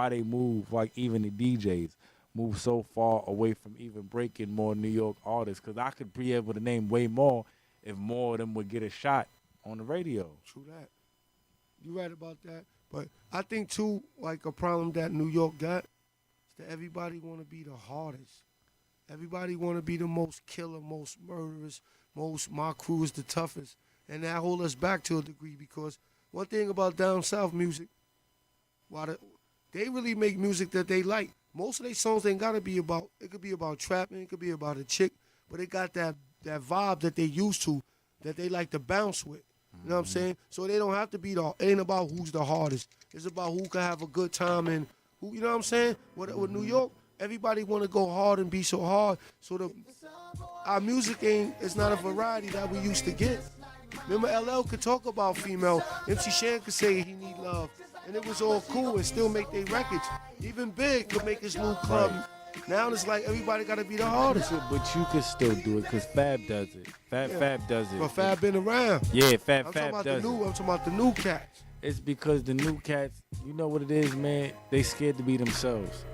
Speaker 4: they move, like even the DJs move so far away from even breaking more New York artists, because I could be able to name way more if more of them would get a shot on the radio.
Speaker 2: True that. You're right about that. But I think, too, like a problem that New York got is that everybody want to be the hardest. Everybody want to be the most killer, most murderous, my crew is the toughest. And that hold us back to a degree, because one thing about down south music, they really make music that they like. Most of their songs ain't got to be about, it could be about trapping, it could be about a chick, but it got that vibe that they used to, that they like to bounce with. You know what I'm saying? So they don't have to be it ain't about who's the hardest. It's about who can have a good time and who, you know what I'm saying? With New York, everybody want to go hard and be so hard. So our music it's not a variety that we used to get. Remember, LL could talk about female. MC Shan could say he need love. And it was all cool and still make their records. Even Big could make his new club. Right. Now it's like everybody got to be the hardest.
Speaker 4: But you could still do it because Fab does it. Fab does it.
Speaker 2: But Fab been around.
Speaker 4: Yeah, Fab
Speaker 2: does
Speaker 4: it.
Speaker 2: I'm talking about the new cats.
Speaker 4: It's because the new cats, you know what it is, man? They scared to be themselves.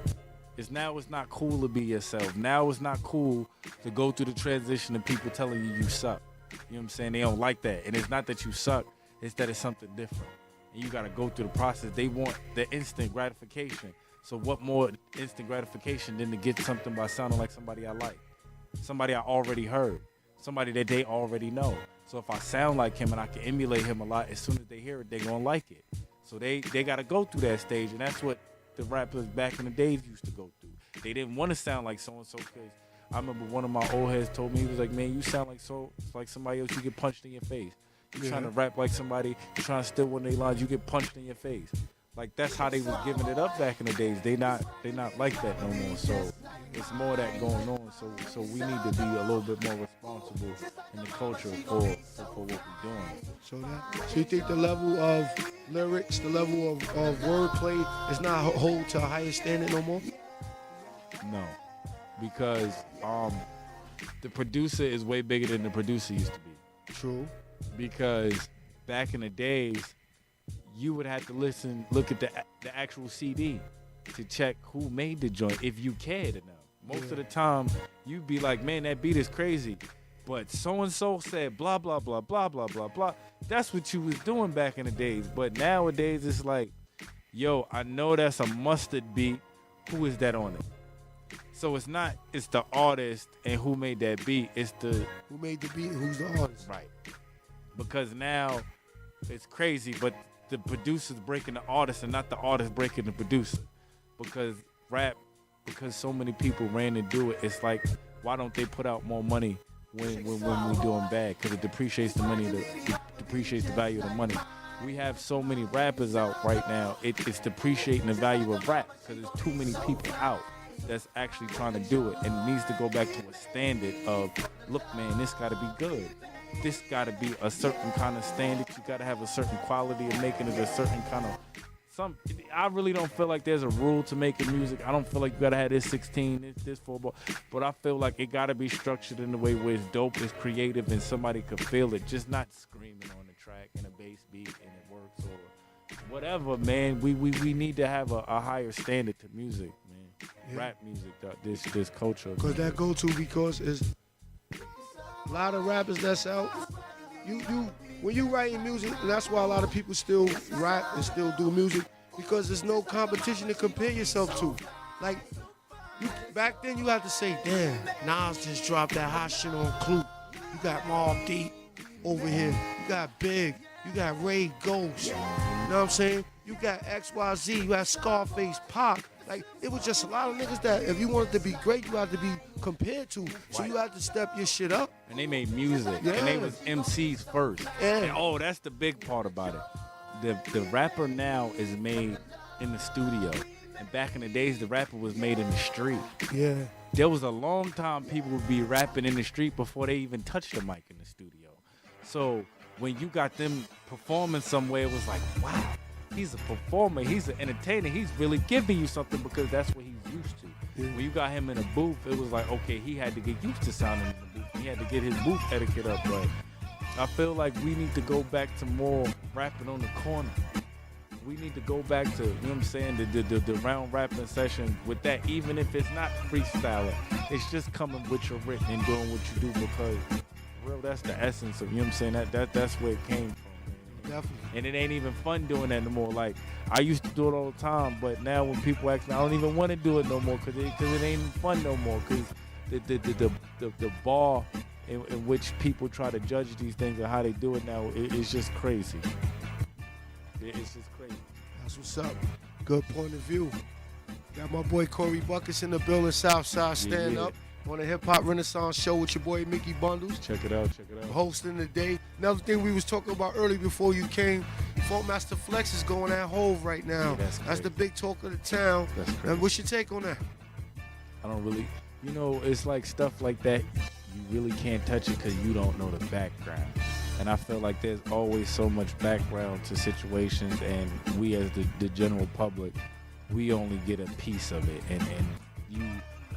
Speaker 4: It's not cool to be yourself. Now it's not cool to go through the transition of people telling you suck. You know what I'm saying? They don't like that. And it's not that you suck. It's that it's something different. And you got to go through the process. They want the instant gratification. So what more instant gratification than to get something by sounding like somebody I like? Somebody I already heard. Somebody that they already know. So if I sound like him and I can emulate him a lot, as soon as they hear it, they're going to like it. So they got to go through that stage. And that's what the rappers back in the days used to go through. They didn't want to sound like so-and-so because I remember one of my old heads told me, he was like, man, you sound like somebody else, you get punched in your face. You trying to rap like somebody, you trying to steal one of their lines, you get punched in your face. Like, that's how they was giving it up back in the days. They not like that no more. So it's more of that going on. So we need to be a little bit more responsible in the culture for what we're doing.
Speaker 2: So you think the level of lyrics, the level of wordplay is not hold to a higher standard no more?
Speaker 4: No, because the producer is way bigger than the producer used to be.
Speaker 2: True.
Speaker 4: Because back in the days, you would have to look at the actual CD to check who made the joint if you cared enough. Most of the time, you'd be like, man, that beat is crazy. But so-and-so said blah, blah, blah, blah, blah, blah, blah. That's what you was doing back in the days. But nowadays, it's like, yo, I know that's a mustard beat. Who is that on it? So it's the artist and who made that beat. It's the...
Speaker 2: Who made the beat and who's the artist.
Speaker 4: Right. Because now it's crazy, but the producer's breaking the artist and not the artist breaking the producer. Because so many people ran to do it, it's like, why don't they put out more money when we're doing bad? Because it depreciates the money, it depreciates the value of the money. We have so many rappers out right now, it's depreciating the value of rap because there's too many people out that's actually trying to do it, and it needs to go back to a standard of, look, man, this got to be good. This got to be a certain kind of standard. You got to have a certain quality of making it a certain kind of I really don't feel like there's a rule to making music. I don't feel like you got to have this 16, this 4-bar. But I feel like it got to be structured in a way where it's dope, it's creative, and somebody could feel it. Just not screaming on the track and a bass beat and it works, or whatever, man. We need to have a higher standard to music, man.
Speaker 2: Yeah.
Speaker 4: Rap music, this culture.
Speaker 2: Because that go-to, because it's a lot of rappers that's out. You when you writing music, and that's why a lot of people still rap and still do music, because there's no competition to compare yourself to. Like, back then you had to say, damn, Nas just dropped that hot shit on Clue. You got Mobb Deep over here. You got Big. You got Ray Ghost. You know what I'm saying? You got XYZ. You got Scarface, Pac. Like, it was just a lot of niggas that if you wanted to be great, you had to be compared to. So you had to step your shit up.
Speaker 4: And they made music.
Speaker 2: Yeah.
Speaker 4: And they was MCs first.
Speaker 2: Yeah.
Speaker 4: And that's the big part about it. The rapper now is made in the studio. And back in the days, the rapper was made in the street.
Speaker 2: Yeah.
Speaker 4: There was a long time people would be rapping in the street before they even touched the mic in the studio. So when you got them performing somewhere, it was like, wow, he's a performer, he's an entertainer, he's really giving you something because that's what he's used to.
Speaker 2: Yeah.
Speaker 4: When you got him in a booth, it was like, okay, he had to get used to sounding in the booth. He had to get his booth etiquette up right. I feel like we need to go back to more rapping on the corner. We need to go back to, you know what I'm saying, the round rapping session with that, even if it's not freestyling. It's just coming with your written and doing what you do because, real, that's the essence of, you know what I'm saying, that's where it came from. Man.
Speaker 2: Definitely.
Speaker 4: And it ain't even fun doing that no more. Like, I used to do it all the time, but now when people ask me, I don't even want to do it no more because it ain't fun no more because the bar in which people try to judge these things and how they do it now, it's just crazy. It's just crazy.
Speaker 2: That's what's up. Good point of view. Got my boy Korey Buckets in the building, Southside Stand
Speaker 4: Yeah.
Speaker 2: Up on the Hip Hop Renaissance Show with your boy Mickey Bundles.
Speaker 4: Check it out.
Speaker 2: Hosting the day. Another thing we was talking about early before you came, Funkmaster Flex is going at Hove right now.
Speaker 4: Yeah, that's
Speaker 2: the big talk of the town.
Speaker 4: That's crazy.
Speaker 2: And what's your take on that?
Speaker 4: I don't really, it's like stuff like that, you really can't touch it because you don't know the background. And I feel like there's always so much background to situations, and we as the general public, we only get a piece of it. And you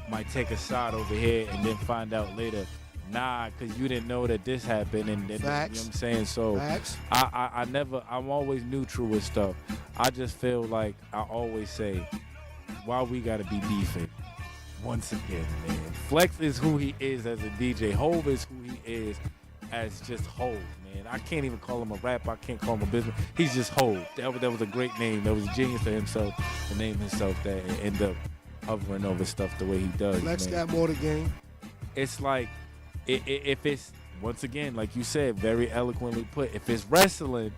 Speaker 4: might take a shot over here and then find out later, nah, because you didn't know that this happened. And then, you know what I'm saying? So
Speaker 2: Facts.
Speaker 4: I'm always neutral with stuff. I just feel like I always say, why we got to be beefing? Once again, man, Flex is who he is as a DJ. Hove is who he is as just Hove, man. I can't even call him a rapper. I can't call him a business. He's just Hove. That was a great name. That was a genius to himself to name himself that and end up hovering over stuff the way he does.
Speaker 2: Flex
Speaker 4: man.
Speaker 2: got more to gain.
Speaker 4: It's like, if it's, once again, like you said, very eloquently put, if it's wrestling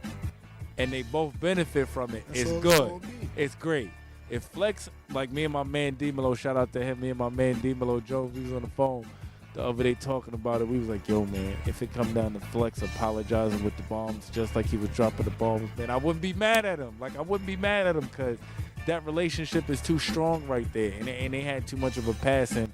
Speaker 4: and they both benefit from it,
Speaker 2: That's
Speaker 4: it's
Speaker 2: all it's
Speaker 4: good.
Speaker 2: gonna be.
Speaker 4: It's great. If Flex, like me and my man D-Melo, shout out to him, me and my man D-Melo Jones, we was on the phone the other day talking about it. We was like, yo, man, if it come down to Flex apologizing with the bombs just like he was dropping the bombs, man, I wouldn't be mad at him. Like, I wouldn't be mad at him because that relationship is too strong right there. And they had too much of a pass. And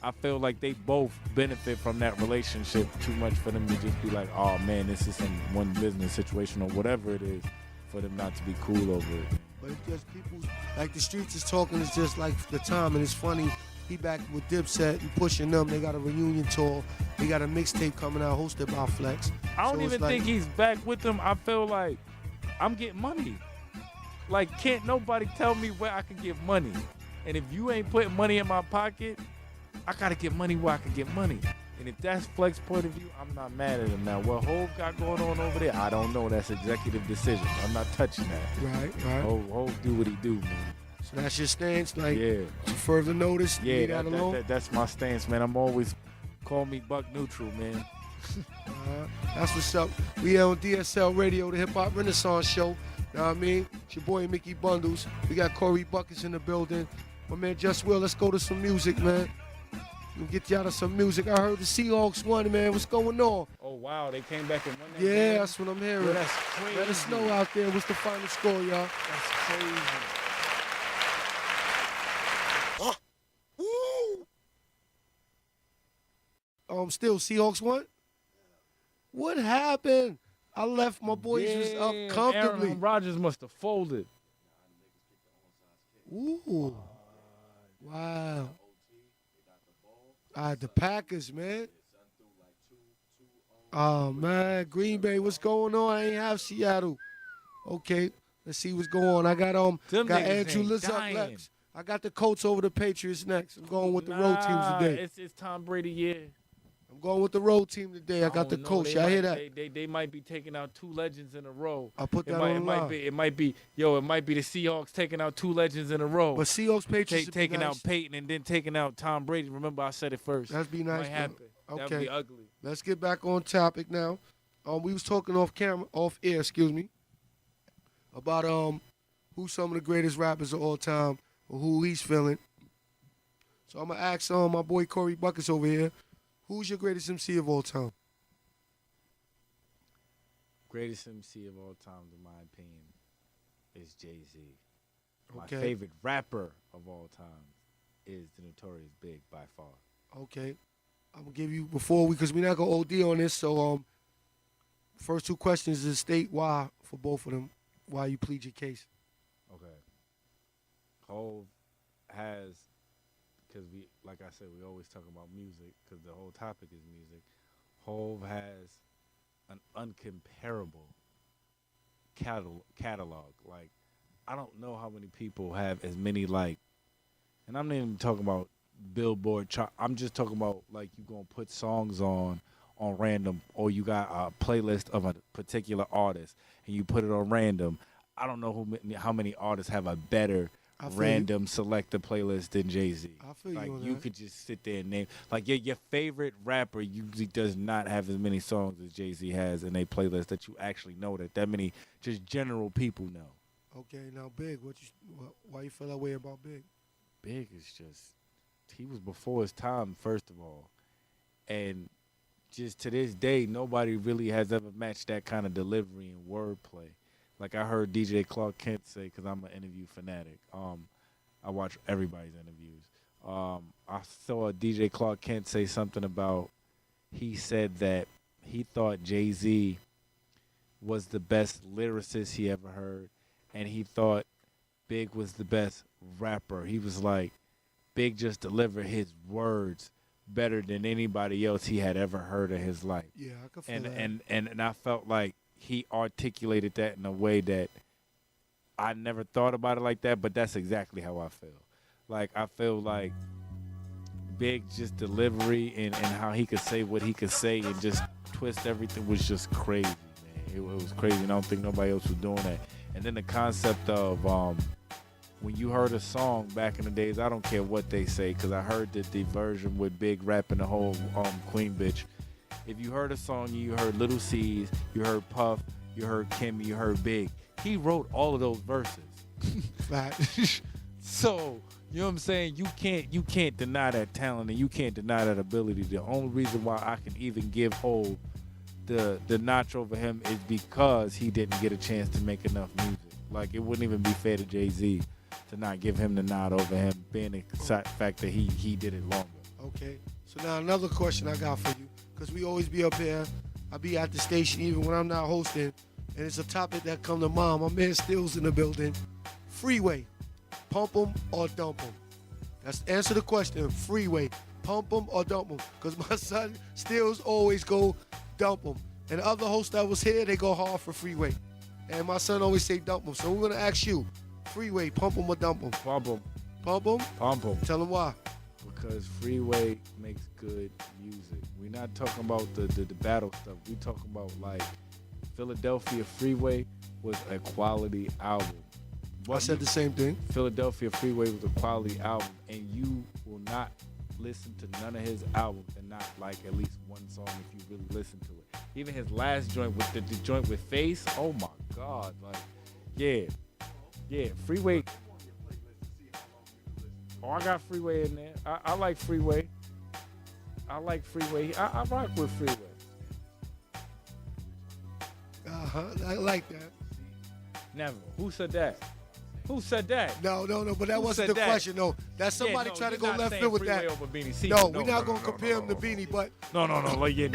Speaker 4: I feel like they both benefit from that relationship too much for them to just be like, oh, man, this is some one business situation or whatever it is, for them not to be cool over it.
Speaker 2: But it's just people, like the streets is talking, it's just like the time, and it's funny. He back with Dipset and pushing them. They got a reunion tour. They got a mixtape coming out hosted by Flex.
Speaker 4: I don't
Speaker 2: So it's
Speaker 4: even
Speaker 2: like-
Speaker 4: think he's back with them. I feel like I'm getting money. Like, can't nobody tell me where I can get money. And if you ain't putting money in my pocket, I gotta get money where I can get money. And if that's Flex's point of view, I'm not mad at him now. What Hove got going on over there, I don't know. That's executive decision. I'm not touching that.
Speaker 2: Right.
Speaker 4: Hove do what he do, man.
Speaker 2: So that's your stance, like,
Speaker 4: Yeah.
Speaker 2: to further notice,
Speaker 4: Yeah,
Speaker 2: leave that alone.
Speaker 4: that's my stance, man. I'm always, call me buck neutral, man.
Speaker 2: That's what's up. We on DSL Radio, the Hip Hop Renaissance Show. Know what I mean? It's your boy Mickey Bundles. We got Korey Buckets in the building. My man Just Will, let's go to some music, man. We'll get y'all to some music. I heard the Seahawks won, man. What's going on?
Speaker 4: Oh, wow. They came back and won that
Speaker 2: Yeah,
Speaker 4: game?
Speaker 2: that's what I'm hearing.
Speaker 4: Yo, that's crazy.
Speaker 2: Let us know out there. What's the final score, y'all?
Speaker 4: That's crazy.
Speaker 2: Still Seahawks won? What happened? I left my boys was up
Speaker 4: Damn,
Speaker 2: comfortably.
Speaker 4: Aaron Rodgers must have folded.
Speaker 2: Ooh. Wow. The Packers, man. Oh, man. Green Bay, what's going on? I ain't have Seattle. Okay. Let's see what's going on. I got
Speaker 4: Them
Speaker 2: got
Speaker 4: niggas
Speaker 2: Andrew
Speaker 4: ain't
Speaker 2: Liz up
Speaker 4: dying.
Speaker 2: next. I got the Colts over the Patriots next. I'm going with the road teams today.
Speaker 4: It's Tom Brady, yeah.
Speaker 2: I'm going with the road team today. I got the
Speaker 4: don't know.
Speaker 2: Colts.
Speaker 4: They
Speaker 2: Y'all hear
Speaker 4: might-
Speaker 2: that?
Speaker 4: They might be taking out 2 legends in a row.
Speaker 2: I put
Speaker 4: It
Speaker 2: that
Speaker 4: might,
Speaker 2: on
Speaker 4: it
Speaker 2: the
Speaker 4: might
Speaker 2: line.
Speaker 4: be. It might be. It might be the Seahawks taking out 2 legends in a row.
Speaker 2: But Seahawks Patriots would be
Speaker 4: Taking
Speaker 2: nice.
Speaker 4: out Peyton and then taking out Tom Brady. Remember, I said it first.
Speaker 2: That'd be nice.
Speaker 4: Might happen.
Speaker 2: though.
Speaker 4: That
Speaker 2: Okay.
Speaker 4: would be ugly.
Speaker 2: Let's get back on topic now. We was talking off air, about who's some of the greatest rappers of all time or who he's feeling. So I'm gonna ask my boy Korey Buckets over here, who's your greatest MC of all time?
Speaker 4: Greatest MC of all time, in my opinion, is Jay-Z. My
Speaker 2: Okay.
Speaker 4: favorite rapper of all time is the Notorious Big by far.
Speaker 2: Okay. I'm gonna give you because we're not gonna OD on this. So first 2 questions is state why for both of them, why you plead your case.
Speaker 4: Okay. Hov has, because like I said, we always talk about music because the whole topic is music. Hov has an uncomparable catalog. Like, I don't know how many people have as many, like, and I'm not even talking about Billboard chart. I'm just talking about, like, you gonna put songs on random, or you got a playlist of a particular artist and you put it on random. I don't know how many artists have a better
Speaker 2: I feel
Speaker 4: random selector playlist than Jay-Z.
Speaker 2: I feel
Speaker 4: Like,
Speaker 2: you on
Speaker 4: you
Speaker 2: that.
Speaker 4: could just sit there and name, like, your favorite rapper usually does not have as many songs as Jay-Z has in a playlist that you actually know, that many just general people know.
Speaker 2: Okay, now Big, why you feel that way about Big?
Speaker 4: Big is just, he was before his time, first of all. And just to this day, nobody really has ever matched that kind of delivery and wordplay. Like, I heard DJ Clark Kent say, because I'm an interview fanatic. I watch everybody's interviews. I saw DJ Clark Kent say something about, he said that he thought Jay-Z was the best lyricist he ever heard, and he thought Big was the best rapper. He was like, Big just delivered his words better than anybody else he had ever heard in his life.
Speaker 2: Yeah, I can feel that.
Speaker 4: And I felt like he articulated that in a way that I never thought about it like that, but that's exactly how I feel. Like, I feel like Big just delivery and how he could say what he could say and just twist everything was just crazy, man. It was crazy, and I don't think nobody else was doing that. And then the concept of when you heard a song back in the days, I don't care what they say, because I heard that the version with Big rapping the whole Queen bitch. If you heard a song, you heard Little C's, you heard Puff, you heard Kimmy, you heard Big. He wrote all of those verses.
Speaker 2: Fact.
Speaker 4: So, you know what I'm saying? You can't deny that talent, and you can't deny that ability. The only reason why I can even give Hov the notch over him is because he didn't get a chance to make enough music. Like, it wouldn't even be fair to Jay-Z to not give him the nod over him, being the fact that he did it longer.
Speaker 2: Okay. So now another question I got for you, because we always be up here. I be at the station even when I'm not hosting, and it's a topic that come to mind. My man Stills in the building. Freeway, pump 'em or dump 'em? That's answer the question. Freeway, pump 'em or dump 'em? Because my son Stills always go dump 'em, and the other hosts that was here, they go hard for Freeway, and my son always say dump 'em. So we're gonna ask you, Freeway, pump 'em or dump 'em?
Speaker 4: Pump him.
Speaker 2: Pump 'em.
Speaker 4: Pump him.
Speaker 2: Tell 'em why.
Speaker 4: Because Freeway makes good music. We're not talking about the battle stuff. We talking about, like, Philadelphia Freeway was a quality album.
Speaker 2: I said the same thing.
Speaker 4: Philadelphia Freeway was a quality album, and you will not listen to none of his albums and not like at least one song if you really listen to it. Even his last joint with the joint with Face, oh my God, like, yeah, Freeway. Oh, I got Freeway in there. I like Freeway. I like Freeway. I rock with Freeway.
Speaker 2: I like that.
Speaker 4: Never. Who said that? Who said that?
Speaker 2: No, but that
Speaker 4: Who
Speaker 2: wasn't
Speaker 4: said
Speaker 2: the
Speaker 4: that?
Speaker 2: question. No, that's somebody
Speaker 4: Yeah, no,
Speaker 2: trying to
Speaker 4: you're
Speaker 2: go
Speaker 4: not
Speaker 2: left
Speaker 4: saying
Speaker 2: field with
Speaker 4: Freeway
Speaker 2: that.
Speaker 4: over Beanie Siegel.
Speaker 2: No, we're not gonna compare him to Beanie, but
Speaker 4: No, like, yeah.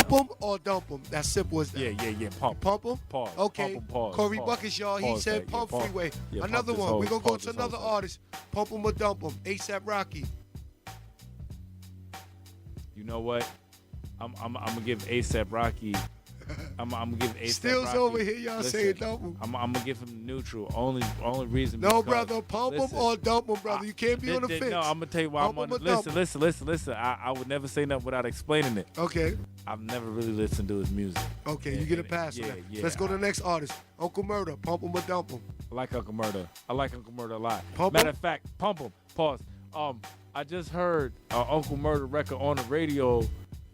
Speaker 2: pump him or dump him. That's simple as that.
Speaker 4: Yeah. Pump.
Speaker 2: Pump him.
Speaker 4: Pause.
Speaker 2: Okay.
Speaker 4: Pump 'em, pause.
Speaker 2: Corey
Speaker 4: Pause.
Speaker 2: Buckets, y'all. He
Speaker 4: Pause
Speaker 2: said
Speaker 4: that, yeah,
Speaker 2: pump
Speaker 4: pause.
Speaker 2: Freeway.
Speaker 4: Yeah, pump
Speaker 2: Another
Speaker 4: this
Speaker 2: one.
Speaker 4: whole-
Speaker 2: We're gonna go
Speaker 4: pause
Speaker 2: to
Speaker 4: this whole
Speaker 2: another
Speaker 4: thing.
Speaker 2: artist. Pump him or dump him. ASAP Rocky.
Speaker 4: You know what? I'm gonna give ASAP Rocky I'm gonna give A$AP
Speaker 2: Stills
Speaker 4: Rocky.
Speaker 2: over here, y'all
Speaker 4: Listen,
Speaker 2: saying dump him.
Speaker 4: I'm gonna give him neutral. Only reason.
Speaker 2: No,
Speaker 4: because,
Speaker 2: brother, pump him
Speaker 4: listen,
Speaker 2: or dump him, brother. You can't be on the fence.
Speaker 4: No, I'm gonna tell you why I'm
Speaker 2: Pump
Speaker 4: on.
Speaker 2: him or dump
Speaker 4: Listen. I would never say nothing without explaining it.
Speaker 2: Okay,
Speaker 4: I've never really listened to his music.
Speaker 2: okay, you get a pass on that. Let's go to the next artist. Uncle Murder, pump him or dump him.
Speaker 4: I like Uncle Murder. I like Uncle Murder a lot.
Speaker 2: Pump
Speaker 4: Matter
Speaker 2: him?
Speaker 4: of fact, pump him. Pause. I just heard Uncle Murder record on the radio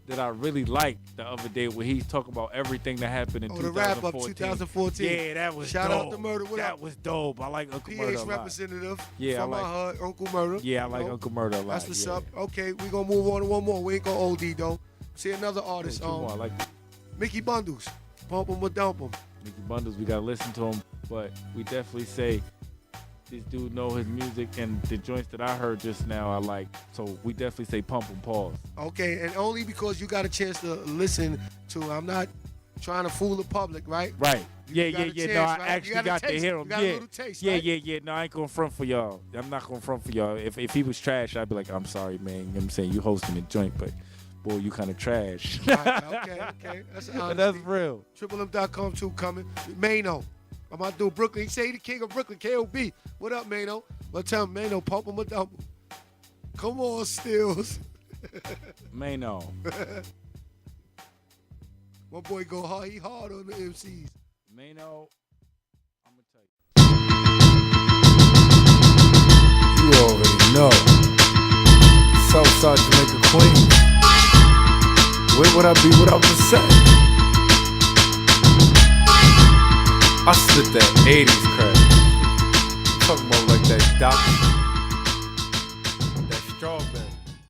Speaker 4: that I really liked the other day where he's talking about everything that happened in
Speaker 2: Oh,
Speaker 4: 2014.
Speaker 2: the wrap up 2014.
Speaker 4: Yeah, that was
Speaker 2: Shout
Speaker 4: dope.
Speaker 2: out to Murder. What
Speaker 4: that
Speaker 2: up?
Speaker 4: was dope. I like Uncle Murder a
Speaker 2: PH
Speaker 4: lot.
Speaker 2: representative
Speaker 4: Yeah,
Speaker 2: from
Speaker 4: I like-
Speaker 2: our hood, Uncle Murder.
Speaker 4: Yeah, I
Speaker 2: You
Speaker 4: like
Speaker 2: know?
Speaker 4: Uncle Murder a lot.
Speaker 2: That's what's
Speaker 4: yeah.
Speaker 2: up. Okay, we gonna move on to one more. We ain't gonna OD though. See another artist.
Speaker 4: Two more. I like
Speaker 2: Mickey Bundles, pump him or dump him.
Speaker 4: Mickey Bundles. We gotta listen to him, but we definitely say this dude know his music and the joints that I heard just now I like. So we definitely say pump and pause.
Speaker 2: Okay, and only because you got a chance to listen to. I'm not trying to fool the public, right?
Speaker 4: Right.
Speaker 2: You
Speaker 4: Yeah.
Speaker 2: got a
Speaker 4: No,
Speaker 2: chance,
Speaker 4: I
Speaker 2: right? You
Speaker 4: actually
Speaker 2: got a
Speaker 4: got to
Speaker 2: taste.
Speaker 4: hear
Speaker 2: You
Speaker 4: him.
Speaker 2: got a
Speaker 4: Yeah.
Speaker 2: little taste,
Speaker 4: Yeah,
Speaker 2: right?
Speaker 4: yeah. No, I ain't gonna front for y'all. I'm not gonna front for y'all. If he was trash, I'd be like, I'm sorry, man. You know what I'm saying? You hosting the joint, but boy, you kind of trash.
Speaker 2: Right, okay. That's an
Speaker 4: But that's
Speaker 2: honesty.
Speaker 4: real.
Speaker 2: TripleM.com too coming. Mano. I'm about to do Brooklyn. He say he the king of Brooklyn, KOB. What up, Mano? Let's tell him, Mano, pump him or dump him. Come on, Stills.
Speaker 4: Mano.
Speaker 2: My boy go hard. He hard on the MCs.
Speaker 4: Mano. I'm gonna tell you.
Speaker 1: You already know. Southside Jamaica Queens. Where would I be without the set? I split that 80s crap. Talking about like that doc.